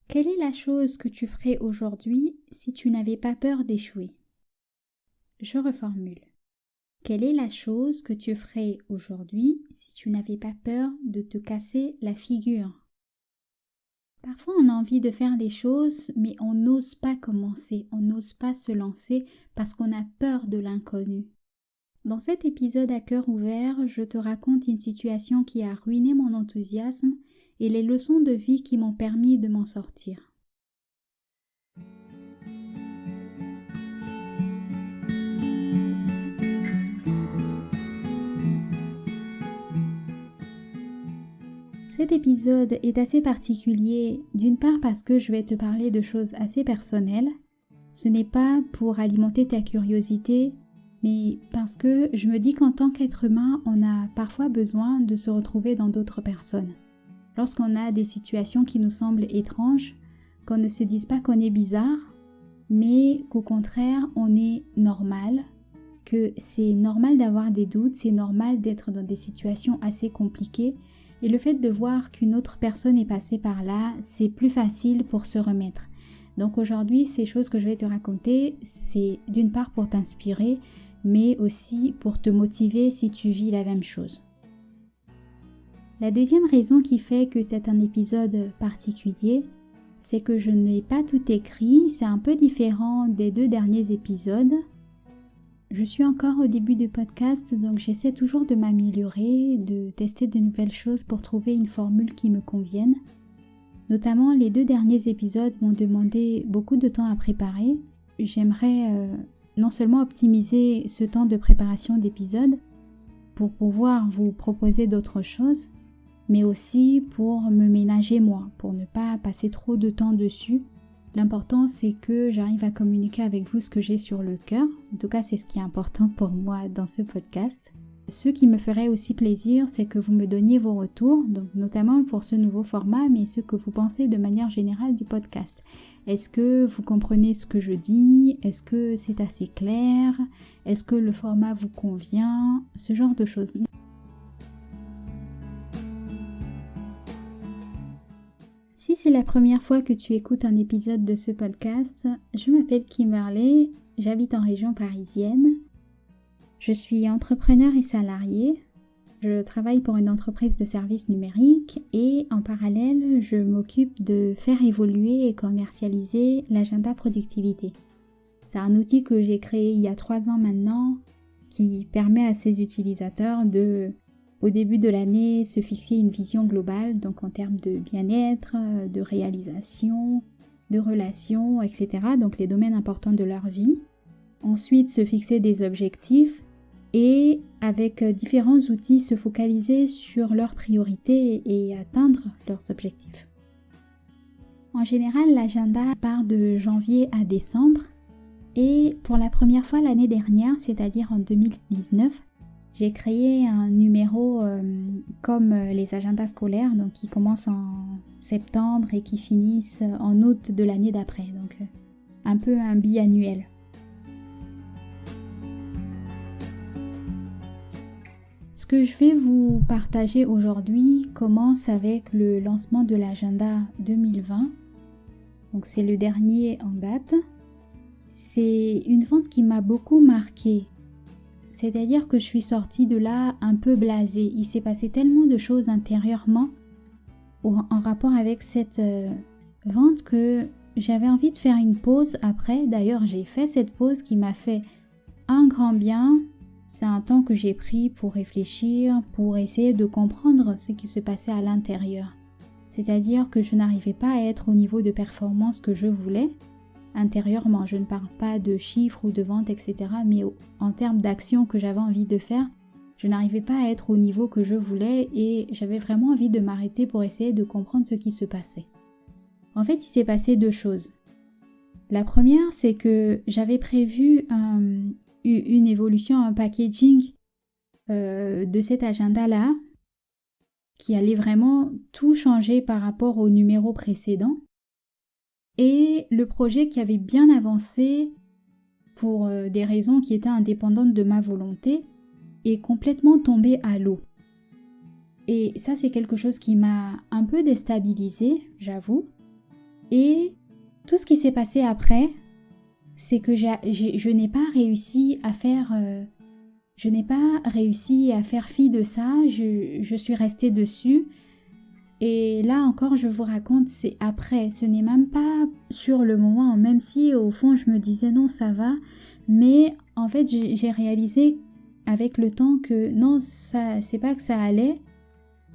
Quelle est la chose que tu ferais aujourd'hui si tu n'avais pas peur d'échouer? Je reformule. Quelle est la chose que tu ferais aujourd'hui si tu n'avais pas peur de te casser la figure? Parfois on a envie de faire des choses, mais on n'ose pas commencer, on n'ose pas se lancer parce qu'on a peur de l'inconnu. Dans cet épisode à cœur ouvert, je te raconte une situation qui a ruiné mon enthousiasme et les leçons de vie qui m'ont permis de m'en sortir. Cet épisode est assez particulier, d'une part parce que je vais te parler de choses assez personnelles. Ce n'est pas pour alimenter ta curiosité, mais parce que je me dis qu'en tant qu'être humain, on a parfois besoin de se retrouver dans d'autres personnes. Lorsqu'on a des situations qui nous semblent étranges, qu'on ne se dise pas qu'on est bizarre, mais qu'au contraire, on est normal, que c'est normal d'avoir des doutes, c'est normal d'être dans des situations assez compliquées, et le fait de voir qu'une autre personne est passée par là, c'est plus facile pour se remettre. Donc aujourd'hui, ces choses que je vais te raconter, c'est d'une part pour t'inspirer, mais aussi pour te motiver si tu vis la même chose. La deuxième raison qui fait que c'est un épisode particulier, c'est que je n'ai pas tout écrit, c'est un peu différent des 2 derniers épisodes. Je suis encore au début du podcast, donc j'essaie toujours de m'améliorer, de tester de nouvelles choses pour trouver une formule qui me convienne. Notamment, les 2 derniers épisodes m'ont demandé beaucoup de temps à préparer. J'aimerais non seulement optimiser ce temps de préparation d'épisodes pour pouvoir vous proposer d'autres choses, mais aussi pour me ménager moi, pour ne pas passer trop de temps dessus. L'important, c'est que j'arrive à communiquer avec vous ce que j'ai sur le cœur. En tout cas, c'est ce qui est important pour moi dans ce podcast. Ce qui me ferait aussi plaisir, c'est que vous me donniez vos retours, donc notamment pour ce nouveau format, mais ce que vous pensez de manière générale du podcast. Est-ce que vous comprenez ce que je dis? Est-ce que c'est assez clair? Est-ce que le format vous convient? Ce genre de choses. Si c'est la première fois que tu écoutes un épisode de ce podcast, je m'appelle Kimberley, j'habite en région parisienne. Je suis entrepreneur et salarié. Je travaille pour une entreprise de services numériques et en parallèle, je m'occupe de faire évoluer et commercialiser l'agenda productivité. C'est un outil que j'ai créé il y a 3 ans maintenant qui permet à ses utilisateurs de, au début de l'année, se fixer une vision globale, donc en termes de bien-être, de réalisation, de relations, etc. Donc les domaines importants de leur vie. Ensuite, se fixer des objectifs et avec différents outils se focaliser sur leurs priorités et atteindre leurs objectifs. En général, l'agenda part de janvier à décembre et pour la première fois l'année dernière, c'est-à-dire en 2019, j'ai créé un numéro comme les agendas scolaires, donc qui commencent en septembre et qui finissent en août de l'année d'après, donc un peu un biannuel. Ce que je vais vous partager aujourd'hui commence avec le lancement de l'agenda 2020. Donc c'est le dernier en date. C'est une vente qui m'a beaucoup marquée. C'est-à-dire que je suis sortie de là un peu blasée. Il s'est passé tellement de choses intérieurement en rapport avec cette vente que j'avais envie de faire une pause après. D'ailleurs, j'ai fait cette pause qui m'a fait un grand bien. C'est un temps que j'ai pris pour réfléchir, pour essayer de comprendre ce qui se passait à l'intérieur. C'est-à-dire que je n'arrivais pas à être au niveau de performance que je voulais intérieurement. Je ne parle pas de chiffres ou de ventes, etc. Mais en termes d'action que j'avais envie de faire, je n'arrivais pas à être au niveau que je voulais et j'avais vraiment envie de m'arrêter pour essayer de comprendre ce qui se passait. En fait, il s'est passé 2 choses. La première, c'est que j'avais prévu une évolution, un packaging de cet agenda-là qui allait vraiment tout changer par rapport au numéro précédent. Et le projet qui avait bien avancé pour des raisons qui étaient indépendantes de ma volonté est complètement tombé à l'eau. Et ça, c'est quelque chose qui m'a un peu déstabilisée, j'avoue. Et tout ce qui s'est passé après, c'est que je n'ai pas réussi à faire fi de ça, je suis restée dessus. Et là encore, je vous raconte, c'est après, ce n'est même pas sur le moment, même si au fond je me disais non, ça va. Mais en fait, j'ai réalisé avec le temps que non, ça, c'est pas que ça allait.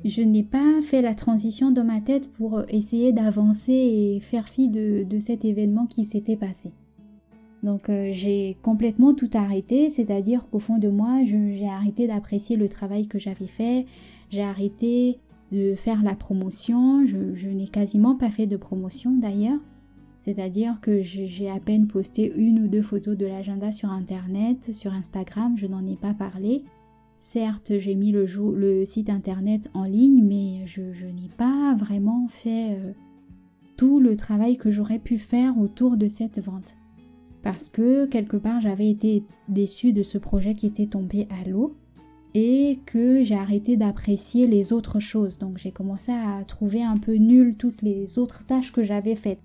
Je n'ai pas fait la transition dans ma tête pour essayer d'avancer et faire fi de cet événement qui s'était passé. Donc j'ai complètement tout arrêté, c'est-à-dire qu'au fond de moi, j'ai arrêté d'apprécier le travail que j'avais fait, j'ai arrêté de faire la promotion, je n'ai quasiment pas fait de promotion d'ailleurs, c'est-à-dire que j'ai à peine posté 1 ou 2 photos de l'agenda sur internet, sur Instagram, je n'en ai pas parlé. Certes, j'ai mis le site internet en ligne, mais je n'ai pas vraiment fait tout le travail que j'aurais pu faire autour de cette vente. Parce que quelque part, j'avais été déçue de ce projet qui était tombé à l'eau et que j'ai arrêté d'apprécier les autres choses. Donc j'ai commencé à trouver un peu nul toutes les autres tâches que j'avais faites.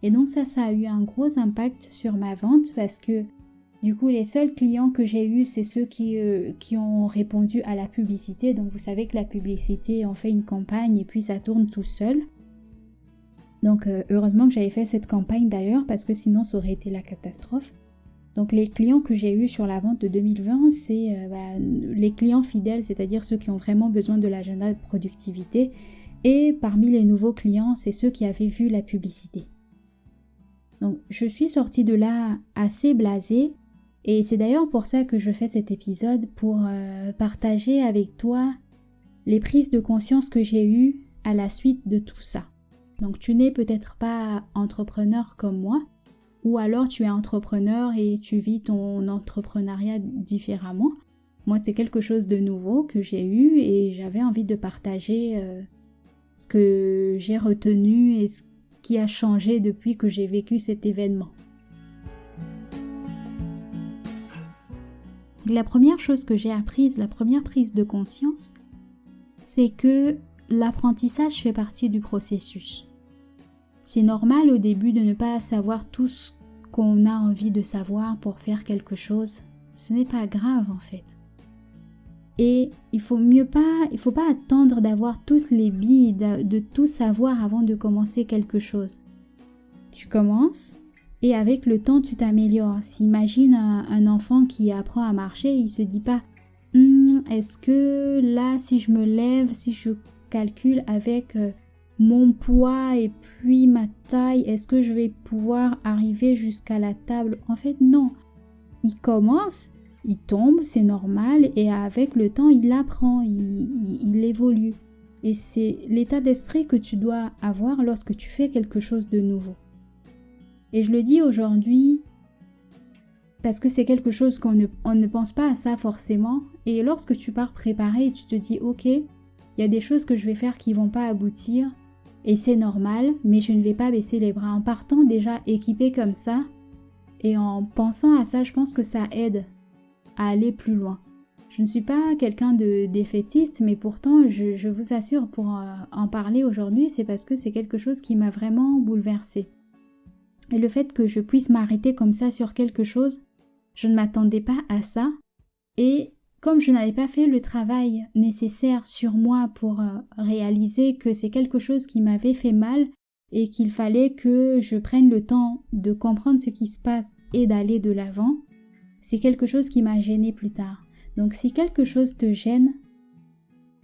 Et donc ça a eu un gros impact sur ma vente parce que du coup, les seuls clients que j'ai eus, c'est ceux qui ont répondu à la publicité. Donc vous savez que la publicité, on fait une campagne et puis ça tourne tout seul. Donc heureusement que j'avais fait cette campagne d'ailleurs parce que sinon ça aurait été la catastrophe. Donc les clients que j'ai eus sur la vente de 2020, c'est les clients fidèles, c'est-à-dire ceux qui ont vraiment besoin de l'agenda de productivité. Et parmi les nouveaux clients, c'est ceux qui avaient vu la publicité. Donc je suis sortie de là assez blasée. Et c'est d'ailleurs pour ça que je fais cet épisode, pour partager avec toi les prises de conscience que j'ai eues à la suite de tout ça. Donc tu n'es peut-être pas entrepreneur comme moi, ou alors tu es entrepreneur et tu vis ton entrepreneuriat différemment. Moi, c'est quelque chose de nouveau que j'ai eu et j'avais envie de partager ce que j'ai retenu et ce qui a changé depuis que j'ai vécu cet événement. La première chose que j'ai apprise, la première prise de conscience, c'est que l'apprentissage fait partie du processus. C'est normal au début de ne pas savoir tout ce qu'on a envie de savoir pour faire quelque chose. Ce n'est pas grave en fait. Et il faut pas attendre d'avoir toutes les billes, de tout savoir avant de commencer quelque chose. Tu commences et avec le temps tu t'améliores. S'imagine un enfant qui apprend à marcher, il se dit pas est-ce que là si je me lève, si je calcule avec mon poids et puis ma taille, est-ce que je vais pouvoir arriver jusqu'à la table? En fait, non. Il commence, il tombe, c'est normal, et avec le temps, il apprend, il évolue. Et c'est l'état d'esprit que tu dois avoir lorsque tu fais quelque chose de nouveau. Et je le dis aujourd'hui parce que c'est quelque chose qu'on ne pense pas à ça forcément. Et lorsque tu pars préparer, tu te dis « Ok, il y a des choses que je vais faire qui vont pas aboutir. » Et c'est normal, mais je ne vais pas baisser les bras. En partant déjà équipé comme ça, et en pensant à ça, je pense que ça aide à aller plus loin. Je ne suis pas quelqu'un de défaitiste, mais pourtant, je vous assure, pour en parler aujourd'hui, c'est parce que c'est quelque chose qui m'a vraiment bouleversée. Et le fait que je puisse m'arrêter comme ça sur quelque chose, je ne m'attendais pas à ça. Et comme je n'avais pas fait le travail nécessaire sur moi pour réaliser que c'est quelque chose qui m'avait fait mal et qu'il fallait que je prenne le temps de comprendre ce qui se passe et d'aller de l'avant, c'est quelque chose qui m'a gênée plus tard. Donc si quelque chose te gêne,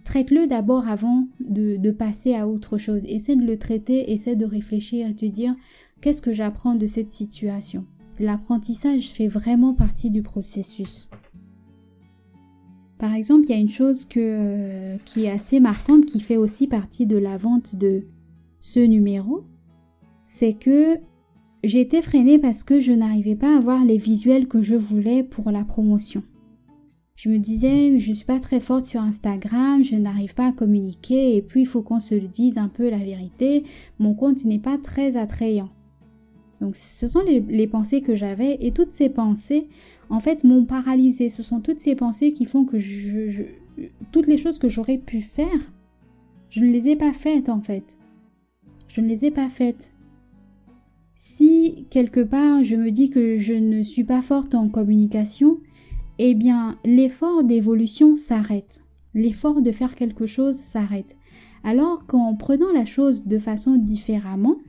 traite-le d'abord avant de passer à autre chose. Essaie de le traiter, essaie de réfléchir et te dire qu'est-ce que j'apprends de cette situation. L'apprentissage fait vraiment partie du processus. Par exemple, il y a une chose qui est assez marquante, qui fait aussi partie de la vente de ce numéro, c'est que j'ai été freinée parce que je n'arrivais pas à avoir les visuels que je voulais pour la promotion. Je me disais, je ne suis pas très forte sur Instagram, je n'arrive pas à communiquer et puis il faut qu'on se le dise un peu la vérité, mon compte n'est pas très attrayant. Donc ce sont les pensées que j'avais et toutes ces pensées en fait m'ont paralysée. Ce sont toutes ces pensées qui font que toutes les choses que j'aurais pu faire, je ne les ai pas faites en fait. Je ne les ai pas faites. Si quelque part je me dis que je ne suis pas forte en communication, eh bien l'effort d'évolution s'arrête. L'effort de faire quelque chose s'arrête. Alors qu'en prenant la chose de façon différente,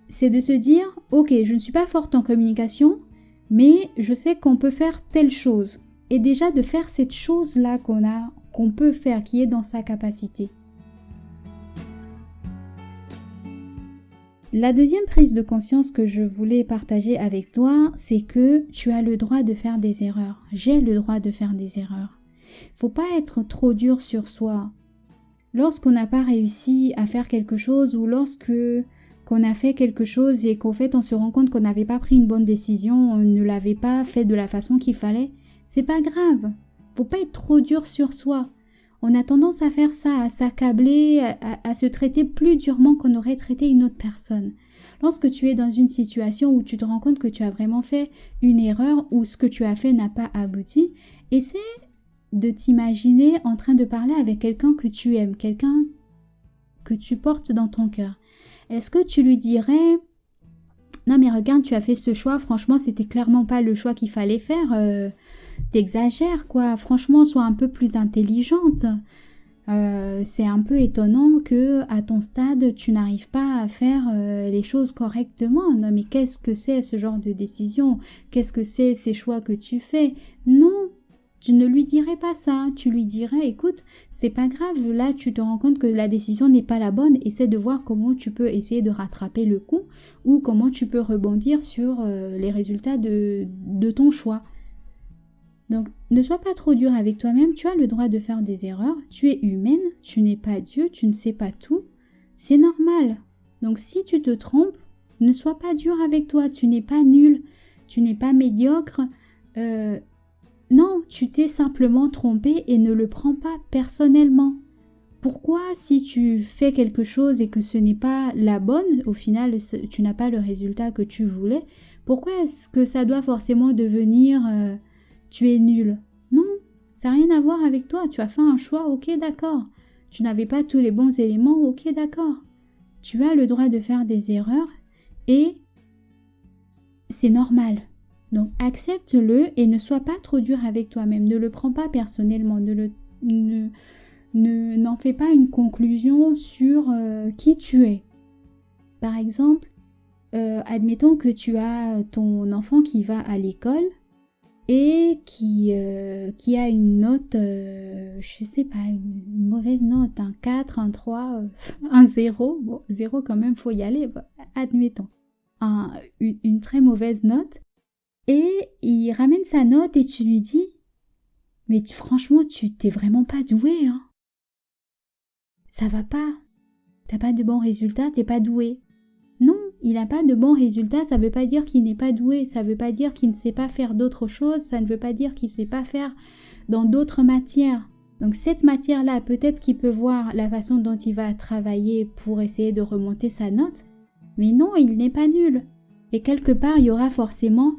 c'est de se dire, ok, je ne suis pas forte en communication, mais je sais qu'on peut faire telle chose. Et déjà de faire cette chose-là qu'on peut faire, qui est dans sa capacité. La deuxième prise de conscience que je voulais partager avec toi, c'est que tu as le droit de faire des erreurs. J'ai le droit de faire des erreurs. Faut pas être trop dur sur soi. Lorsqu'on n'a pas réussi à faire quelque chose ou qu'on a fait quelque chose et qu'en fait on se rend compte qu'on n'avait pas pris une bonne décision, on ne l'avait pas fait de la façon qu'il fallait, c'est pas grave. Faut pas être trop dur sur soi. On a tendance à faire ça, à s'accabler, à se traiter plus durement qu'on aurait traité une autre personne. Lorsque tu es dans une situation où tu te rends compte que tu as vraiment fait une erreur ou ce que tu as fait n'a pas abouti, essaie de t'imaginer en train de parler avec quelqu'un que tu aimes, quelqu'un que tu portes dans ton cœur. Est-ce que tu lui dirais « Non mais regarde, tu as fait ce choix, franchement c'était clairement pas le choix qu'il fallait faire, t'exagères quoi, franchement sois un peu plus intelligente. C'est un peu étonnant que à ton stade tu n'arrives pas à faire les choses correctement. Non mais qu'est-ce que c'est ce genre de décision? Qu'est-ce que c'est ces choix que tu fais? Non, tu ne lui dirais pas ça. Tu lui dirais écoute, c'est pas grave, là tu te rends compte que la décision n'est pas la bonne, essaie de voir comment tu peux essayer de rattraper le coup ou comment tu peux rebondir sur les résultats de ton choix. Donc, ne sois pas trop dur avec toi-même, tu as le droit de faire des erreurs, tu es humaine, tu n'es pas Dieu, tu ne sais pas tout, c'est normal. Donc, si tu te trompes, ne sois pas dur avec toi, tu n'es pas nul, tu n'es pas médiocre, non, tu t'es simplement trompé et ne le prends pas personnellement. Pourquoi, si tu fais quelque chose et que ce n'est pas la bonne, au final, tu n'as pas le résultat que tu voulais, pourquoi est-ce que ça doit forcément devenir... tu es nul. Non, ça n'a rien à voir avec toi. Tu as fait un choix, ok, d'accord. Tu n'avais pas tous les bons éléments, ok, d'accord. Tu as le droit de faire des erreurs et c'est normal. Donc accepte-le et ne sois pas trop dur avec toi-même. Ne le prends pas personnellement. N'en fais pas une conclusion sur qui tu es. Par exemple, admettons que tu as ton enfant qui va à l'école et qui a une note, je sais pas, une mauvaise note, un 4, un 3, un 0, bon, 0 quand même, faut y aller, admettons, une très mauvaise note, et il ramène sa note et tu lui dis, mais franchement, tu t'es vraiment pas doué, hein. Ça va pas, t'as pas de bons résultats, t'es pas doué. Non, il n'a pas de bons résultats, ça ne veut pas dire qu'il n'est pas doué, ça ne veut pas dire qu'il ne sait pas faire d'autres choses, ça ne veut pas dire qu'il ne sait pas faire dans d'autres matières. Donc cette matière-là, peut-être qu'il peut voir la façon dont il va travailler pour essayer de remonter sa note, mais non, il n'est pas nul. Et quelque part, il y aura forcément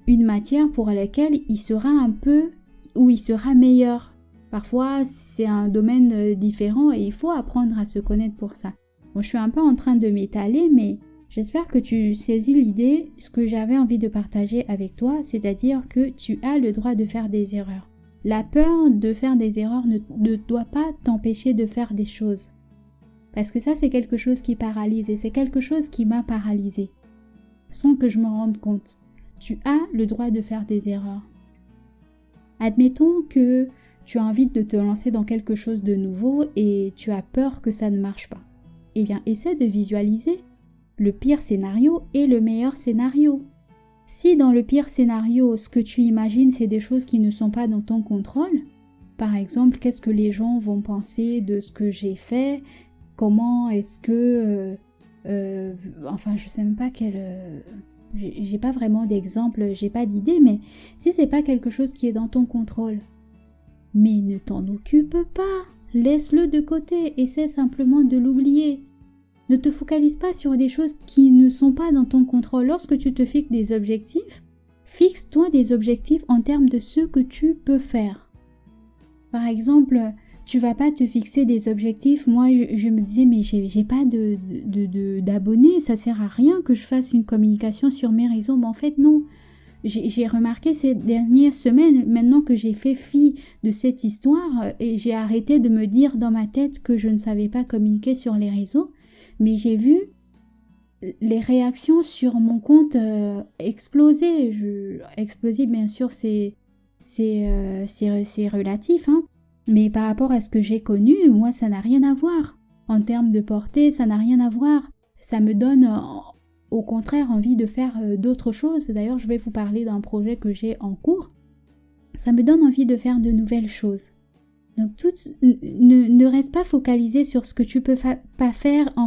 une matière pour laquelle il sera un peu, ou il sera meilleur. Parfois, c'est un domaine différent et il faut apprendre à se connaître pour ça. Bon, je suis un peu en train de m'étaler, mais j'espère que tu saisis l'idée, ce que j'avais envie de partager avec toi, c'est-à-dire que tu as le droit de faire des erreurs. La peur de faire des erreurs ne doit pas t'empêcher de faire des choses. Parce que ça, c'est quelque chose qui paralyse et c'est quelque chose qui m'a paralysée, sans que je me rende compte. Tu as le droit de faire des erreurs. Admettons que tu as envie de te lancer dans quelque chose de nouveau et tu as peur que ça ne marche pas. Eh bien, essaie de visualiser le pire scénario et le meilleur scénario. Si dans le pire scénario, ce que tu imagines, c'est des choses qui ne sont pas dans ton contrôle, par exemple, qu'est-ce que les gens vont penser de ce que j'ai fait, comment est-ce que... enfin, je sais même pas j'ai pas vraiment d'exemple, j'ai pas d'idée, mais si c'est pas quelque chose qui est dans ton contrôle, mais ne t'en occupe pas. Laisse-le de côté, essaie simplement de l'oublier. Ne te focalise pas sur des choses qui ne sont pas dans ton contrôle. Lorsque tu te fixes des objectifs, fixe-toi des objectifs en termes de ce que tu peux faire. Par exemple, tu vas pas te fixer des objectifs. Moi, je me disais, mais j'ai pas d'abonnés, ça sert à rien que je fasse une communication sur mes réseaux. Mais en fait, non. J'ai remarqué ces dernières semaines, maintenant que j'ai fait fi de cette histoire, et j'ai arrêté de me dire dans ma tête que je ne savais pas communiquer sur les réseaux, mais j'ai vu les réactions sur mon compte exploser. Exploser, bien sûr, c'est relatif, hein. Mais par rapport à ce que j'ai connu, moi, ça n'a rien à voir. En termes de portée, ça n'a rien à voir. Ça me donne, au contraire, envie de faire d'autres choses. D'ailleurs, je vais vous parler d'un projet que j'ai en cours. Ça me donne envie de faire de nouvelles choses. Donc, ne reste pas focalisé sur ce que tu peux pas faire en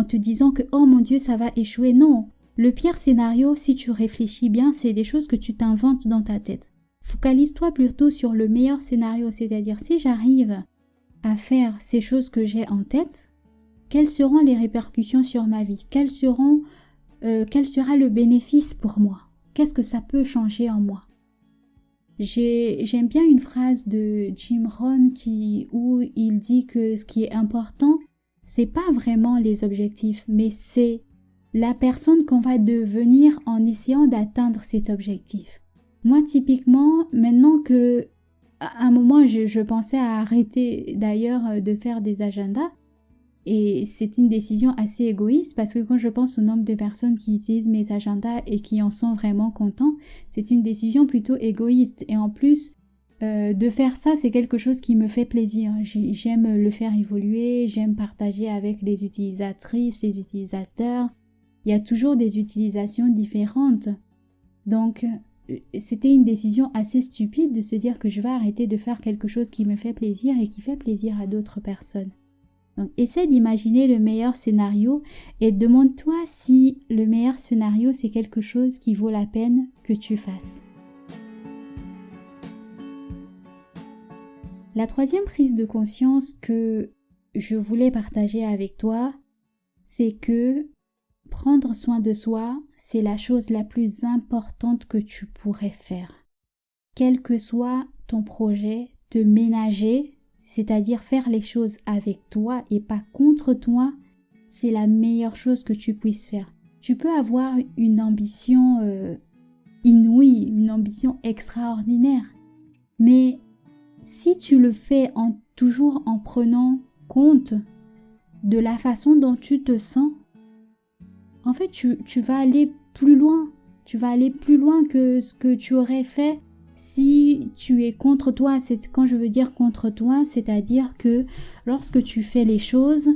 te disant que « Oh mon Dieu, ça va échouer ». Non, le pire scénario, si tu réfléchis bien, c'est des choses que tu t'inventes dans ta tête. Focalise-toi plutôt sur le meilleur scénario, c'est-à-dire si j'arrive à faire ces choses que j'ai en tête, quelles seront les répercussions sur ma vie? Quel sera le bénéfice pour moi? Qu'est-ce que ça peut changer en moi? J'aime bien une phrase de Jim Rohn où il dit que ce qui est important, c'est pas vraiment les objectifs, mais c'est la personne qu'on va devenir en essayant d'atteindre cet objectif. Moi, typiquement, maintenant que, à un moment, je pensais à arrêter d'ailleurs de faire des agendas, et c'est une décision assez égoïste parce que quand je pense au nombre de personnes qui utilisent mes agendas et qui en sont vraiment contents, c'est une décision plutôt égoïste. Et en plus, de faire ça, c'est quelque chose qui me fait plaisir. J'aime le faire évoluer, j'aime partager avec les utilisatrices, les utilisateurs. Il y a toujours des utilisations différentes. Donc, c'était une décision assez stupide de se dire que je vais arrêter de faire quelque chose qui me fait plaisir et qui fait plaisir à d'autres personnes. Donc, essaie d'imaginer le meilleur scénario et demande-toi si le meilleur scénario, c'est quelque chose qui vaut la peine que tu fasses. La troisième prise de conscience que je voulais partager avec toi, c'est que prendre soin de soi, c'est la chose la plus importante que tu pourrais faire. Quel que soit ton projet, te ménager, c'est-à-dire faire les choses avec toi et pas contre toi, c'est la meilleure chose que tu puisses faire. Tu peux avoir une ambition inouïe, une ambition extraordinaire, mais si tu le fais toujours en prenant compte de la façon dont tu te sens, en fait, tu vas aller plus loin. Tu vas aller plus loin que ce que tu aurais fait si tu es contre toi. Quand je veux dire contre toi, c'est-à-dire que lorsque tu fais les choses,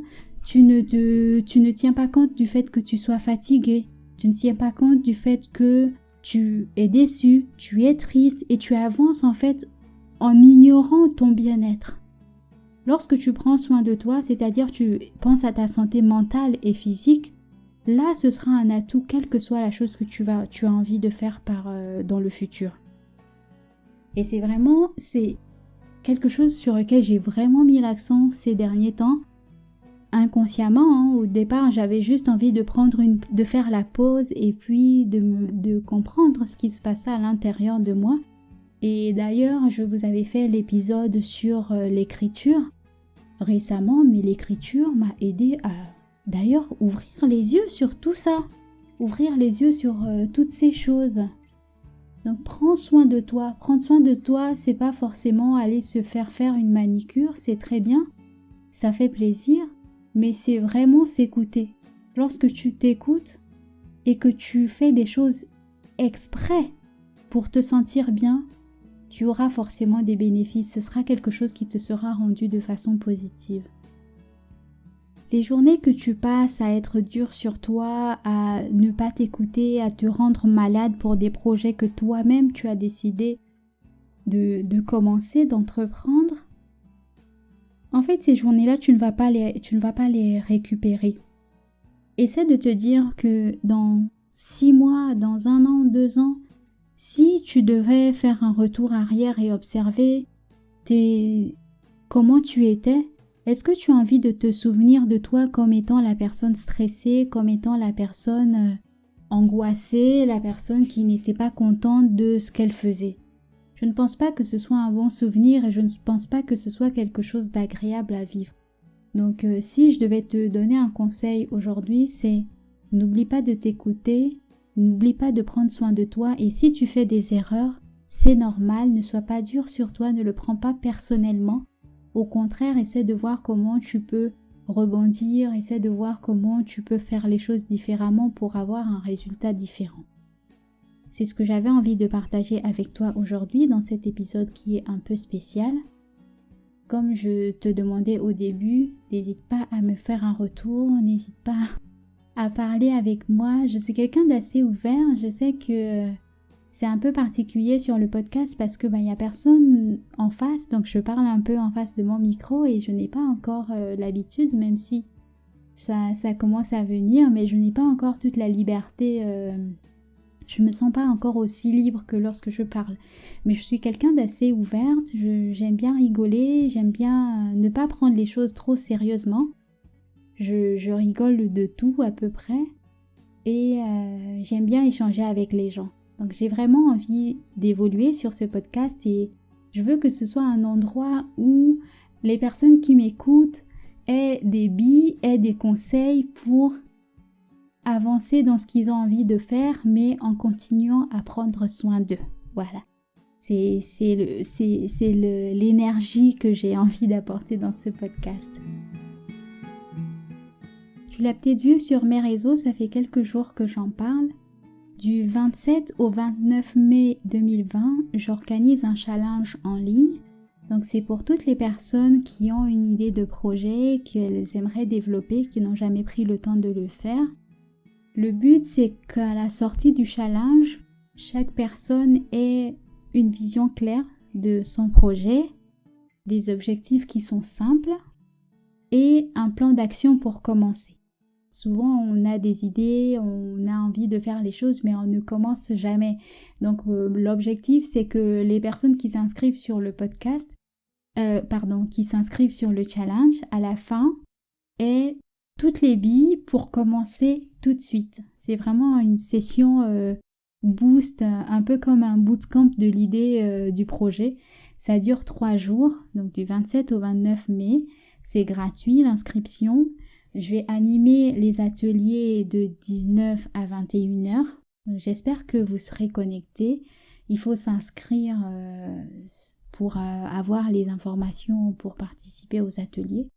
tu ne tiens pas compte du fait que tu sois fatigué. Tu ne tiens pas compte du fait que tu es déçu, tu es triste et tu avances en fait en ignorant ton bien-être. Lorsque tu prends soin de toi, c'est-à-dire tu penses à ta santé mentale et physique, là, ce sera un atout, quelle que soit la chose que tu as envie de faire dans le futur. Et c'est quelque chose sur lequel j'ai vraiment mis l'accent ces derniers temps. Inconsciemment, au départ, j'avais juste envie de faire la pause et puis de comprendre ce qui se passait à l'intérieur de moi. Et d'ailleurs, je vous avais fait l'épisode sur l'écriture récemment, mais l'écriture m'a aidé à d'ailleurs ouvrir les yeux sur tout ça, ouvrir les yeux sur toutes ces choses. Donc prends soin de toi. Prendre soin de toi, c'est pas forcément aller se faire une manicure, c'est très bien, ça fait plaisir, mais c'est vraiment s'écouter. Lorsque tu t'écoutes et que tu fais des choses exprès pour te sentir bien, tu auras forcément des bénéfices, ce sera quelque chose qui te sera rendu de façon positive. Les journées que tu passes à être dur sur toi, à ne pas t'écouter, à te rendre malade pour des projets que toi-même tu as décidé de commencer, d'entreprendre, en fait ces journées-là tu ne vas pas les récupérer. Essaie de te dire que dans 6 mois, dans 1 an, 2 ans, si tu devais faire un retour arrière et observer comment tu étais, est-ce que tu as envie de te souvenir de toi comme étant la personne stressée, comme étant la personne angoissée, la personne qui n'était pas contente de ce qu'elle faisait? Je Je ne pense pas que ce soit un bon souvenir et je ne pense pas que ce soit quelque chose d'agréable à vivre. Donc si je devais te donner un conseil aujourd'hui, c'est n'oublie pas de t'écouter, n'oublie pas de prendre soin de toi et si tu fais des erreurs, c'est normal, ne sois pas dur sur toi, ne le prends pas personnellement. Au contraire, essaie de voir comment tu peux rebondir, essaie de voir comment tu peux faire les choses différemment pour avoir un résultat différent. C'est ce que j'avais envie de partager avec toi aujourd'hui dans cet épisode qui est un peu spécial. Comme je te demandais au début, n'hésite pas à me faire un retour, n'hésite pas à parler avec moi. Je suis quelqu'un d'assez ouvert, je sais que c'est un peu particulier sur le podcast parce que y a personne en face, donc je parle un peu en face de mon micro et je n'ai pas encore l'habitude, même si ça commence à venir, mais je n'ai pas encore toute la liberté. Je me sens pas encore aussi libre que lorsque je parle. Mais je suis quelqu'un d'assez ouverte, j'aime bien rigoler, j'aime bien ne pas prendre les choses trop sérieusement. Je rigole de tout à peu près et j'aime bien échanger avec les gens. Donc j'ai vraiment envie d'évoluer sur ce podcast et je veux que ce soit un endroit où les personnes qui m'écoutent aient des billes, aient des conseils pour avancer dans ce qu'ils ont envie de faire, mais en continuant à prendre soin d'eux. Voilà. C'est l'énergie que j'ai envie d'apporter dans ce podcast. Tu l'as peut-être vu sur mes réseaux, ça fait quelques jours que j'en parle. Du 27 au 29 mai 2020, j'organise un challenge en ligne. Donc c'est pour toutes les personnes qui ont une idée de projet, qu'elles aimeraient développer, qui n'ont jamais pris le temps de le faire. Le but, c'est qu'à la sortie du challenge, chaque personne ait une vision claire de son projet, des objectifs qui sont simples et un plan d'action pour commencer. Souvent, on a des idées, on a envie de faire les choses, mais on ne commence jamais. Donc, l'objectif, c'est que les personnes qui s'inscrivent sur le podcast, qui s'inscrivent sur le challenge, à la fin, aient toutes les billes pour commencer tout de suite. C'est vraiment une session boost, un peu comme un bootcamp de l'idée du projet. Ça dure 3 jours, donc du 27 au 29 mai. C'est gratuit l'inscription. Je vais animer les ateliers de 19 à 21 heures. J'espère que vous serez connectés. Il faut s'inscrire pour avoir les informations pour participer aux ateliers.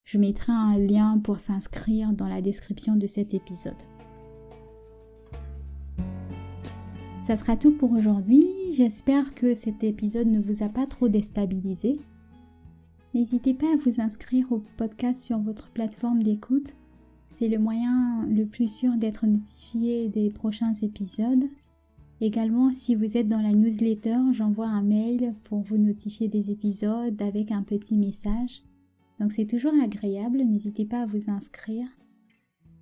Je mettrai un lien pour s'inscrire dans la description de cet épisode. Ça sera tout pour aujourd'hui. J'espère que cet épisode ne vous a pas trop déstabilisé. N'hésitez pas à vous inscrire au podcast sur votre plateforme d'écoute. C'est le moyen le plus sûr d'être notifié des prochains épisodes. Également, si vous êtes dans la newsletter, j'envoie un mail pour vous notifier des épisodes avec un petit message. Donc c'est toujours agréable, n'hésitez pas à vous inscrire.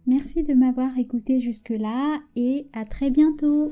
Merci de m'avoir écouté jusque-là et à très bientôt!